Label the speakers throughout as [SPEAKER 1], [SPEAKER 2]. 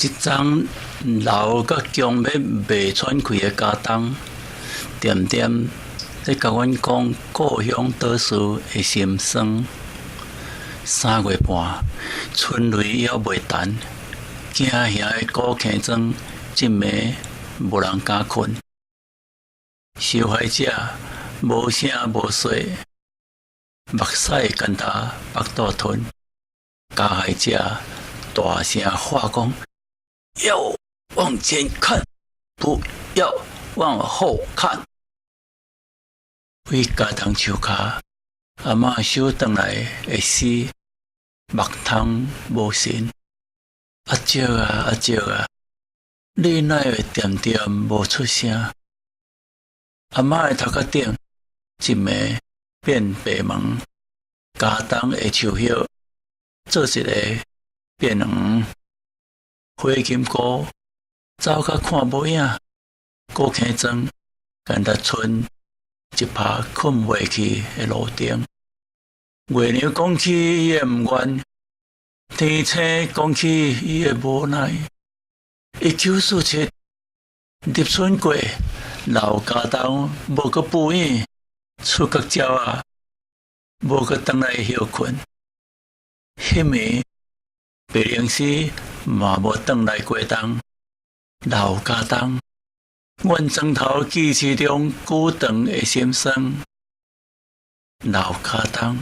[SPEAKER 1] 一张老甲强要卖喘气的家当，点点在甲阮讲故乡倒数的心酸。3月半，春雷还未断，囝兄的古坑庄一暝无人敢困。受害者无声无息，目屎干焦腹肚吞。加害者大声喊讲：要往前看，不要往后看。为家当树骹，阿嬷收转来会死，目通无神。阿叔啊阿叔啊，你哪会点点无出声？阿嬷的头壳顶一暝变白茫，家当的树叶做一个变黄。花金菇走甲看无影，古坑庄干达村一拍困袂去的路顶。月娘讲起伊的毋愿，天星讲起伊的无奈。1947入春过，老家当无阁补影，厝角鸟啊无阁转来休困。迄暝白灵师嘛无转来过冬，老家当，阮庄头记市中久长的心酸。老家当，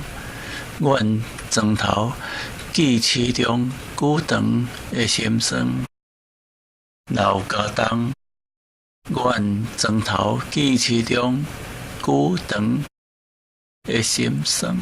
[SPEAKER 1] 阮庄头记市中久长的心酸。老家当，阮庄头记市中久长的心酸。